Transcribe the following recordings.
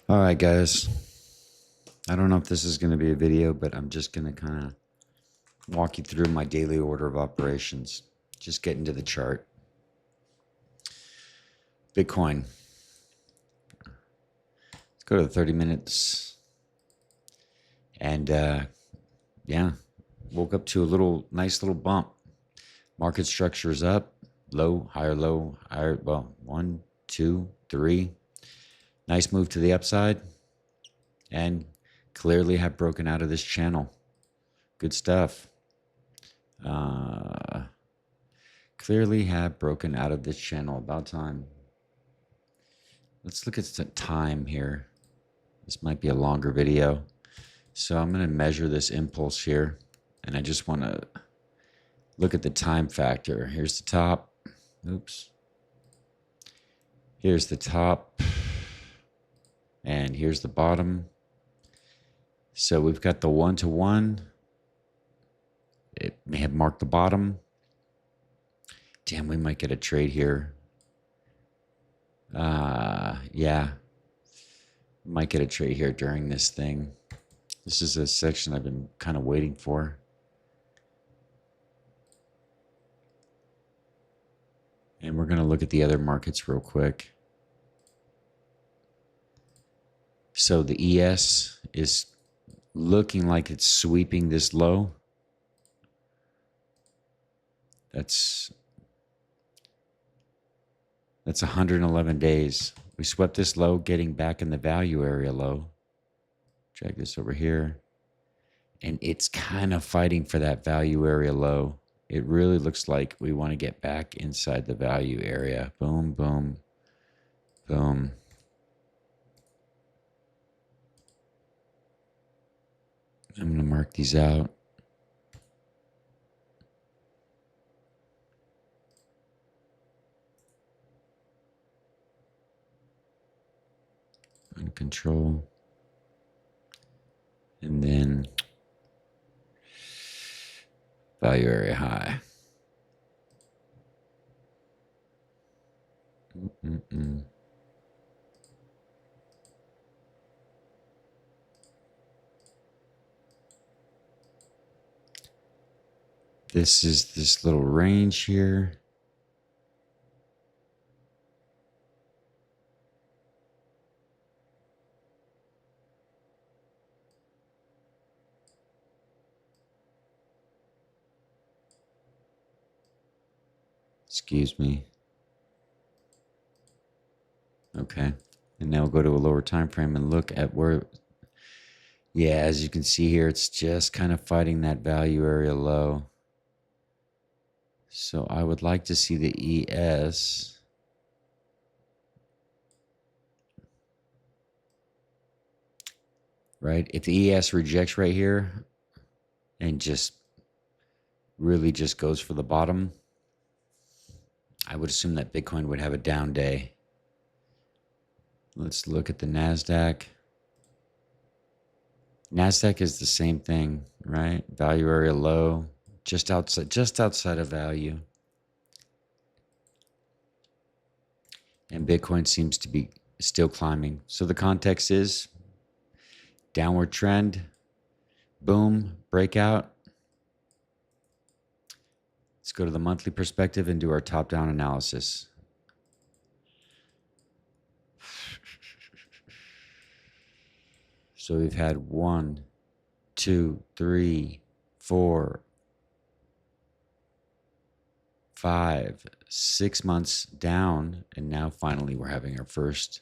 All right, guys. I don't know if this is going to be a video, but I'm just going to kind of walk you through my daily order of operations. Just get into the chart. Bitcoin. Let's go to the 30 minutes. And yeah, woke up to a nice little bump. Market structure is up, low, higher. Well, 1, 2, 3. Nice move to the upside. And clearly have broken out of this channel. Good stuff. Clearly have broken out of this channel. About time. Let's look at the time here. This might be a longer video. So I'm going to measure this impulse here. And I just want to look at the time factor. Here's the top. Oops. Here's the top. And here's the bottom. So we've got the 1-to-1. It may have marked the bottom. Damn, we might get a trade here. Yeah. Might get a trade here during this thing. This is a section I've been kind of waiting for. And we're going to look at the other markets real quick. So the ES is looking like it's sweeping this low. That's 111 days. We swept this low, getting back in the value area low. Drag this over here. And it's kind of fighting for that value area low. It really looks like we want to get back inside the value area. Boom, boom, boom. I'm going to mark these out. On control. And then value area high. This is this little range here. Excuse me. Okay. And now we'll go to a lower time frame and look at where, yeah, as you can see here, it's just kind of fighting that value area low. So I would like to see the ES right. If the ES rejects right here and just really just goes for the bottom, I would assume that Bitcoin would have a down day. Let's look at the NASDAQ. NASDAQ is the same thing, right? Value area low, just outside of value. And Bitcoin seems to be still climbing. So the context is downward trend, boom, breakout. Let's go to the monthly perspective and do our top-down analysis. So we've had 1, 2, 3, 4, 5, 6 months down, and now finally we're having our first,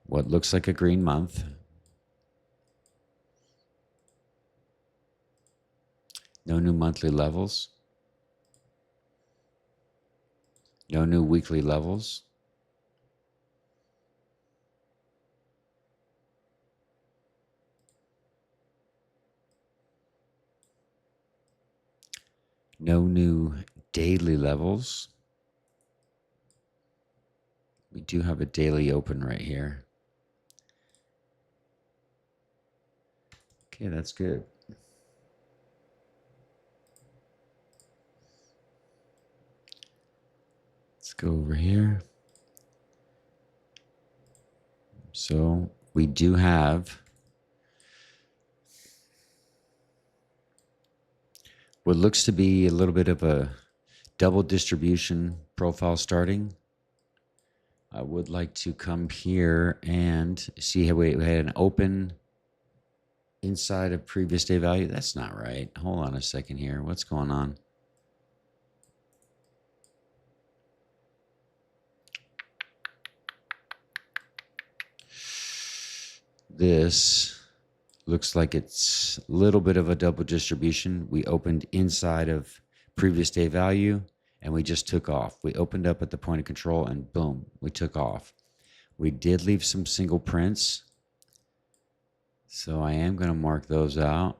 what looks like a green month. No new monthly levels. No new weekly levels. No new daily levels. We do have a daily open right here. Okay, that's good. Let's go over here. So we do have what looks to be a little bit of a double distribution profile starting. I would like to come here and see how we had an open inside of previous day value. That's not right. Hold on a second here. What's going on? This looks like it's a little bit of a double distribution. We opened inside of previous day value and we just took off. We opened up at the point of control and boom, we took off. We did leave some single prints, so I am going to mark those out.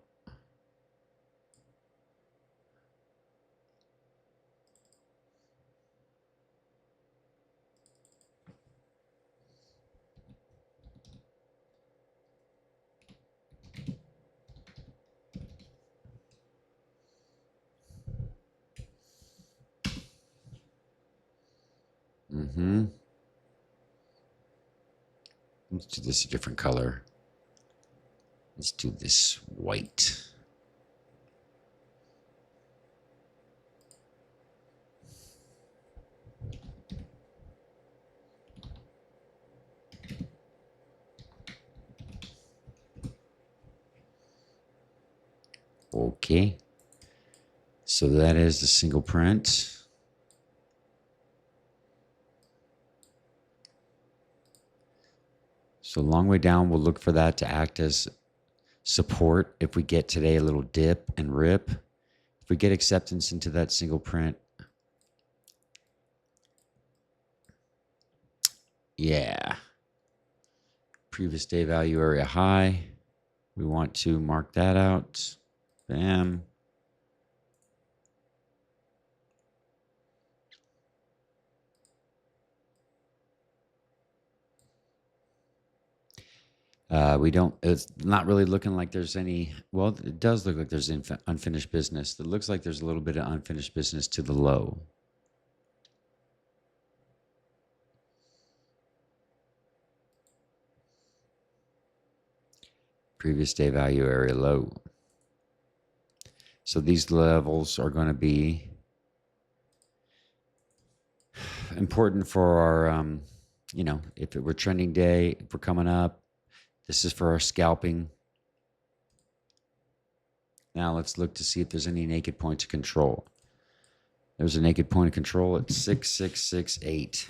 Let's do this a different color. Let's do this white. Okay. So that is the single print. So long way down, we'll look for that to act as support if we get today a little dip and rip. If we get acceptance into that single print, yeah. Previous day value area high. We want to mark that out. Bam. It's not really looking like there's any, well, it does look like there's unfinished business. It looks like there's a little bit of unfinished business to the low. Previous day value area low. So these levels are going to be important for our, if it were trending day, if we're coming up. This is for our scalping. Now let's look to see if there's any naked points of control. There's a naked point of control at 6668.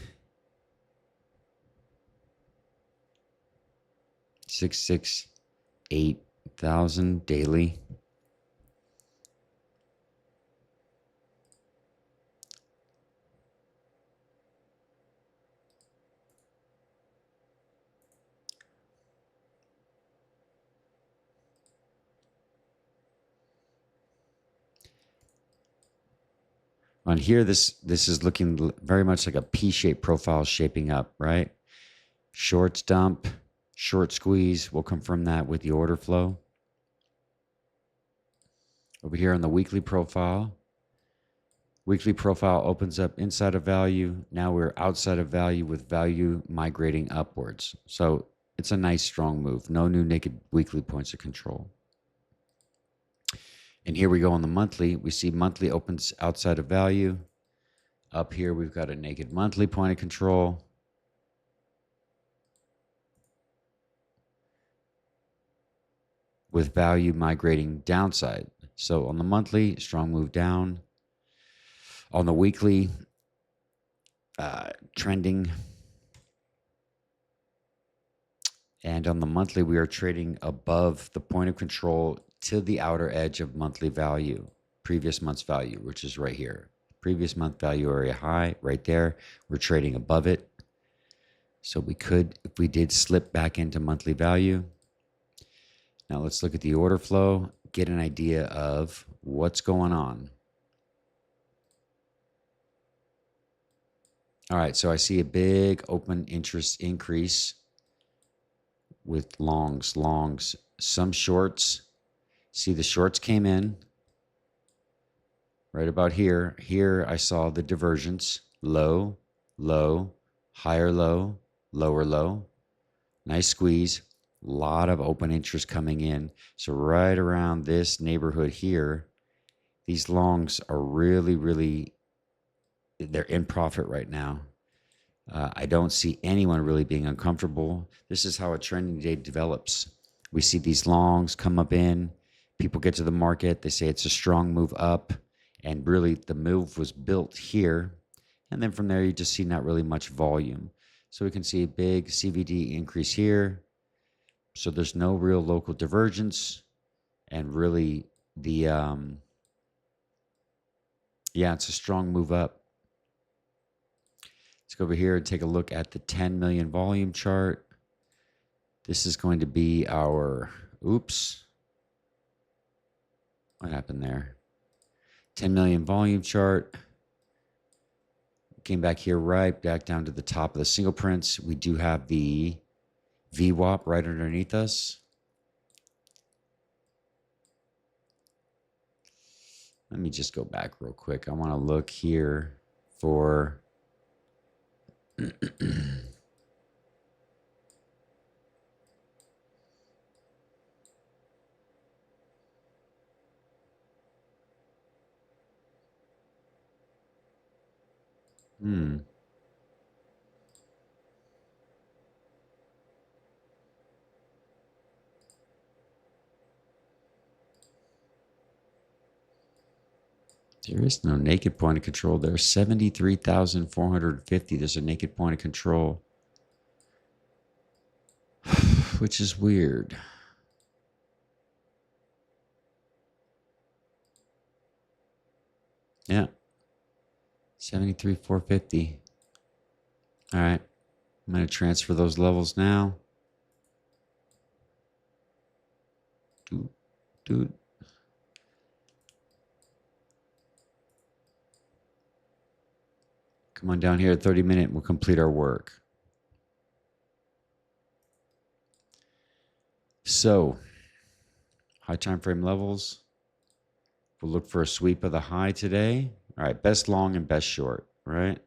668,000 daily. On here, this is looking very much like a P-shaped profile shaping up, right? Shorts dump, short squeeze. We'll confirm that with the order flow. Over here on the weekly profile opens up inside of value. Now we're outside of value with value migrating upwards. So it's a nice strong move. No new naked weekly points of control. And here we go on the monthly. We see monthly opens outside of value. Up here, we've got a naked monthly point of control. With value migrating downside. So on the monthly, strong move down. On the weekly, trending. And on the monthly, we are trading above the point of control to the outer edge of monthly value, previous month's value, which is right here. Previous month value area high, right there. We're trading above it. So we could, if we did slip back into monthly value. Now let's look at the order flow, get an idea of what's going on. All right, so I see a big open interest increase with longs, some shorts. See, the shorts came in right about here. Here I saw the divergence, low, low, higher low, lower low. Nice squeeze. A lot of open interest coming in. So right around this neighborhood here, these longs are really, they're in profit right now. I don't see anyone really being uncomfortable. This is how a trending day develops. We see these longs come up in, people get to the market, they say it's a strong move up, and really the move was built here. And then from there, you just see not really much volume. So we can see a big CVD increase here. So there's no real local divergence. And really, it's a strong move up. Let's go over here and take a look at the 10 million volume chart. This is going to be our, oops, what happened there? 10 million volume chart. Came back here, right back down to the top of the single prints. We do have the VWAP right underneath us. Let me just go back real quick. I want to look here for There is no naked point of control. There's 73,450. There's a naked point of control, which is weird. Yeah. 73,450. All right. I'm going to transfer those levels now. Dude. Come on down here at 30 minute. We'll complete our work. So, high time frame levels. We'll look for a sweep of the high today. All right, best long and best short, right?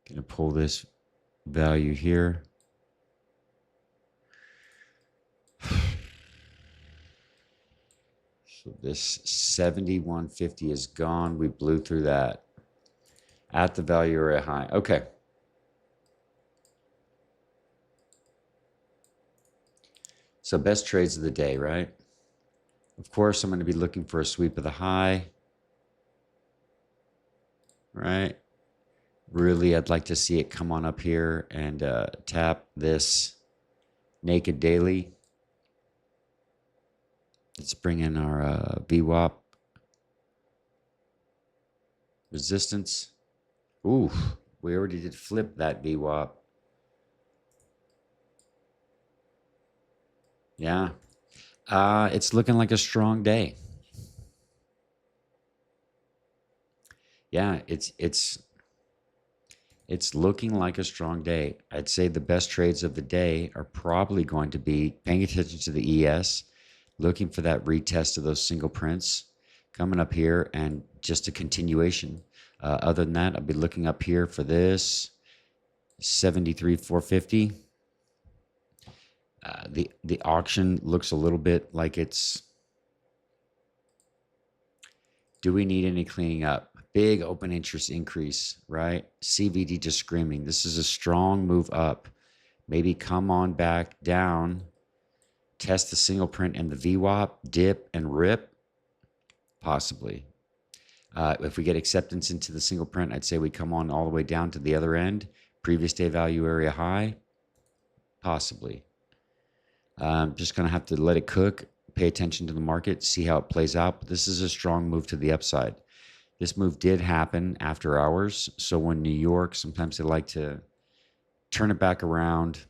Gonna pull this value here. So this 7150 is gone. We blew through that at the value area high. Okay. So best trades of the day, right? Of course, I'm going to be looking for a sweep of the high, right? Really, I'd like to see it come on up here and tap this naked daily. Let's bring in our VWAP resistance. Ooh, we already did flip that VWAP. Yeah. It's looking like a strong day. Yeah, it's looking like a strong day. I'd say the best trades of the day are probably going to be paying attention to the ES, looking for that retest of those single prints coming up here, and just a continuation. Other than that, I'll be looking up here for this 73,450. The auction looks a little bit like it's, do we need any cleaning up? Big open interest increase, right? CVD just screaming. This is a strong move up. Maybe come on back down, test the single print and the VWAP, dip and rip, possibly. If we get acceptance into the single print, I'd say we come on all the way down to the other end. Previous day value area high, possibly. Just going to have to let it cook, pay attention to the market, see how it plays out. But this is a strong move to the upside. This move did happen after hours. So when New York, sometimes they like to turn it back around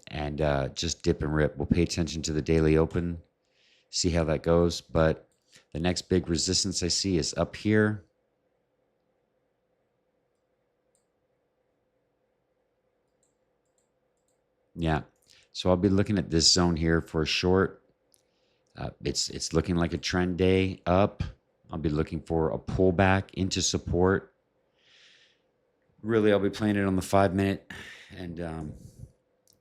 and just dip and rip. We'll pay attention to the daily open, see how that goes. But the next big resistance I see is up here. Yeah. So I'll be looking at this zone here for a short. It's looking like a trend day up. I'll be looking for a pullback into support. Really, I'll be playing it on the 5 minute and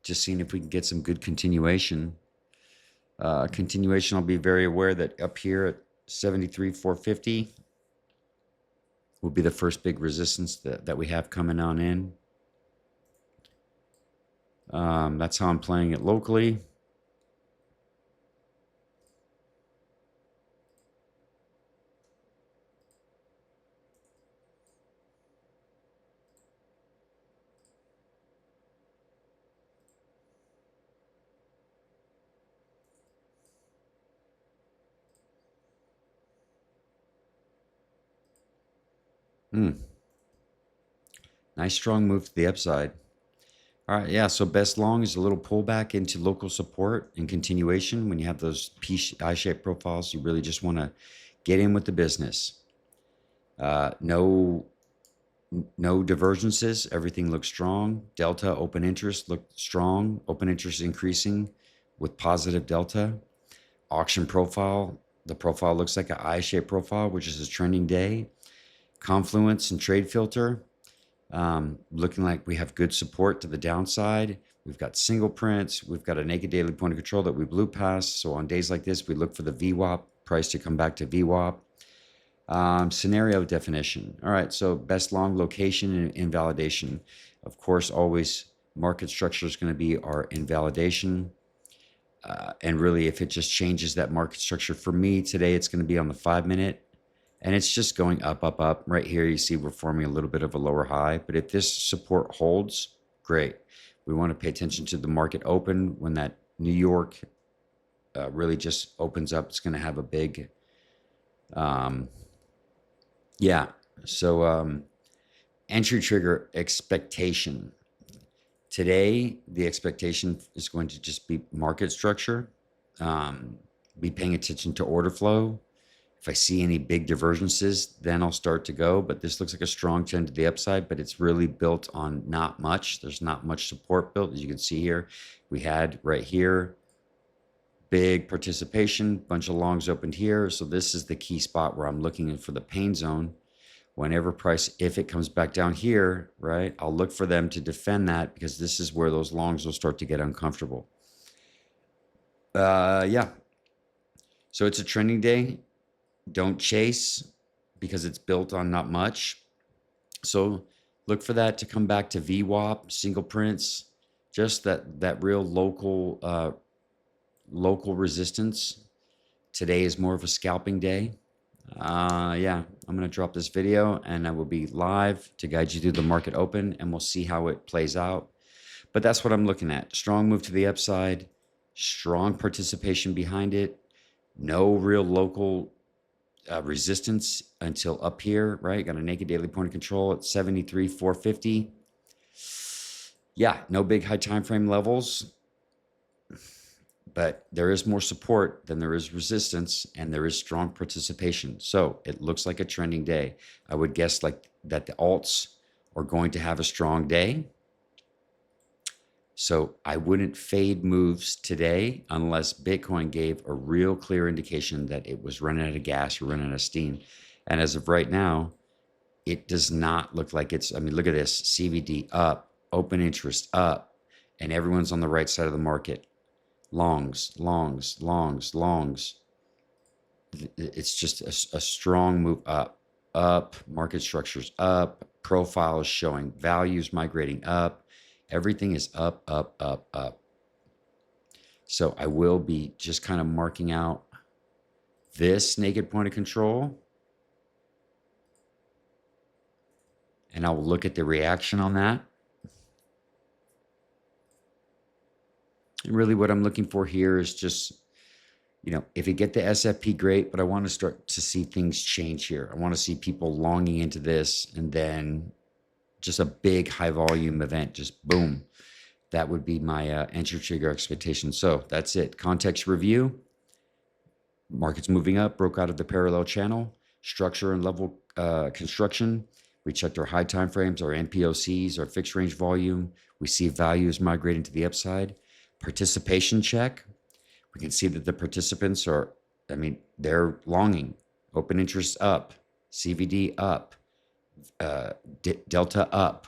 just seeing if we can get some good continuation. I'll be very aware that up here at 73,450 will be the first big resistance that we have coming on in. That's how I'm playing it locally. Nice strong move to the upside. All right, yeah. So best long is a little pullback into local support and continuation. When you have those I-shaped profiles, you really just want to get in with the business. No divergences. Everything looks strong. Delta open interest looked strong. Open interest increasing with positive delta. Auction profile. The profile looks like an I-shaped profile, which is a trending day. Confluence and trade filter. Looking like we have good support to the downside. We've got single prints. We've got a naked daily point of control that we blew past. So on days like this, we look for the VWAP price to come back to VWAP. Scenario definition. All right, so best long location and invalidation. Of course, always market structure is going to be our invalidation. And really, if it just changes that market structure for me today, it's going to be on the 5 minute. And it's just going up, up, up. Right here, you see we're forming a little bit of a lower high. But if this support holds, great. We want to pay attention to the market open. When that New York really just opens up, it's going to have a big, yeah. So entry trigger expectation. Today, the expectation is going to just be market structure. Be paying attention to order flow. If I see any big divergences, then I'll start to go. But this looks like a strong trend to the upside, but it's really built on not much. There's not much support built. As you can see here, we had right here, big participation, bunch of longs opened here. So this is the key spot where I'm looking for the pain zone. Whenever price, if it comes back down here, right, I'll look for them to defend that because this is where those longs will start to get uncomfortable. Yeah. So it's a trending day. Don't chase because it's built on not much. So look for that to come back to VWAP, single prints, just that real local resistance. Today is more of a scalping day. Yeah, I'm going to drop this video and I will be live to guide you through the market open and we'll see how it plays out. But that's what I'm looking at. Strong move to the upside, strong participation behind it, no real local resistance until up here, right? Got a naked daily point of control at 73,450. Yeah, no big high time frame levels, but there is more support than there is resistance and there is strong participation. So it looks like a trending day. I would guess like that the alts are going to have a strong day. So I wouldn't fade moves today unless Bitcoin gave a real clear indication that it was running out of gas or running out of steam. And as of right now, it does not look like it's, I mean, look at this, CVD up, open interest up, and everyone's on the right side of the market. Longs, longs, longs, longs. It's just a strong move up, market structures up, profiles showing values migrating up. Everything is up, up, up, up. So I will be just kind of marking out this naked point of control. And I will look at the reaction on that. And really what I'm looking for here is just, you know, if you get the SFP, great, but I want to start to see things change here. I want to see people longing into this and then just a big high volume event, just boom. That would be my entry trigger expectation. So that's it. Context review. Markets moving up, broke out of the parallel channel. Structure and level construction. We checked our high time frames, our NPOCs, our fixed range volume. We see values migrating to the upside. Participation check. We can see that the participants are, they're longing. Open interest up, CVD up, delta up.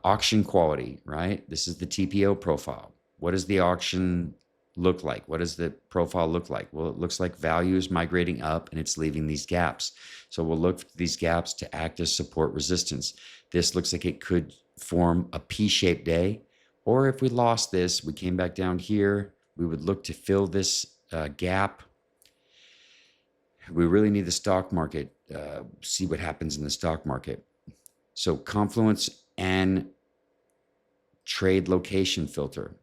Auction quality, right? This is the TPO profile. What does the auction look like? What does the profile look like? Well, it looks like value is migrating up and it's leaving these gaps. So we'll look for these gaps to act as support resistance. This looks like it could form a P-shaped day. Or if we lost this, we came back down here, we would look to fill this gap. We really need the stock market, see what happens in the stock market. So confluence and trade location filter.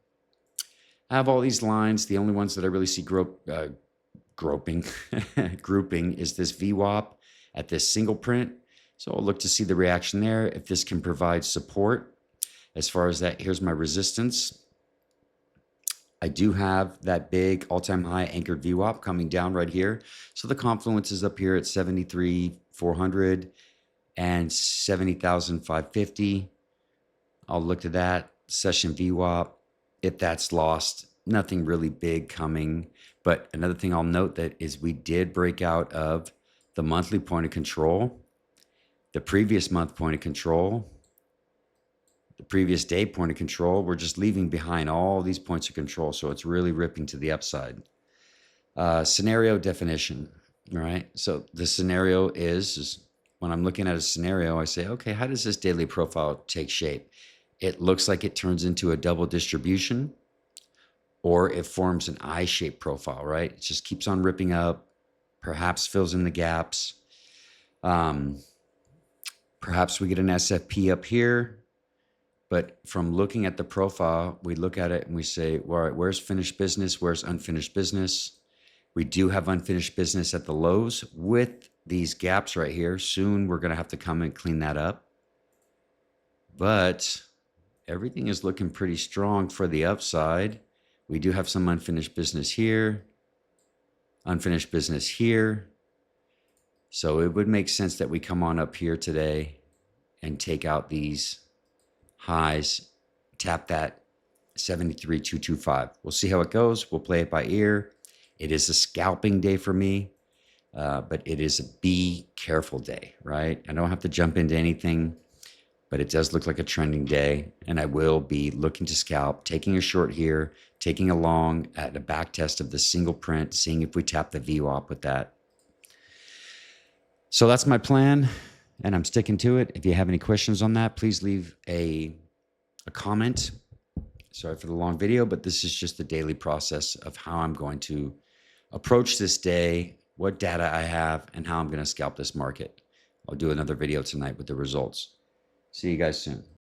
I have all these lines. The only ones that I really see grouping is this VWAP at this single print. So I'll look to see the reaction there. If this can provide support, as far as that, here's my resistance. I do have that big all-time high anchored VWAP coming down right here. So the confluence is up here at 73,400 and 70,550. I'll look to that session VWAP. If that's lost, nothing really big coming. But another thing I'll note that is we did break out of the monthly point of control, the previous month point of control, the previous day point of control. We're just leaving behind all these points of control. So it's really ripping to the upside. Scenario definition, all right? So the scenario is when I'm looking at a scenario, I say, okay, how does this daily profile take shape? It looks like it turns into a double distribution, or it forms an I-shaped profile, right? It just keeps on ripping up, perhaps fills in the gaps. Perhaps we get an SFP up here, but from looking at the profile, we look at it and we say, all right, where's finished business? Where's unfinished business? We do have unfinished business at the lows with these gaps right here. Soon we're going to have to come and clean that up. But everything is looking pretty strong for the upside. We do have some unfinished business here, unfinished business here. So it would make sense that we come on up here today and take out these highs, tap that 73,225. We'll see how it goes. We'll play it by ear. It is a scalping day for me, but it is a be careful day, right? I don't have to jump into anything, but it does look like a trending day, and I will be looking to scalp, taking a short here, taking a long at a back test of the single print, seeing if we tap the VWAP with that. So that's my plan, and I'm sticking to it. If you have any questions on that, please leave a comment. Sorry for the long video, but this is just the daily process of how I'm going to approach this day, what data I have, and how I'm going to scalp this market. I'll do another video tonight with the results. See you guys soon.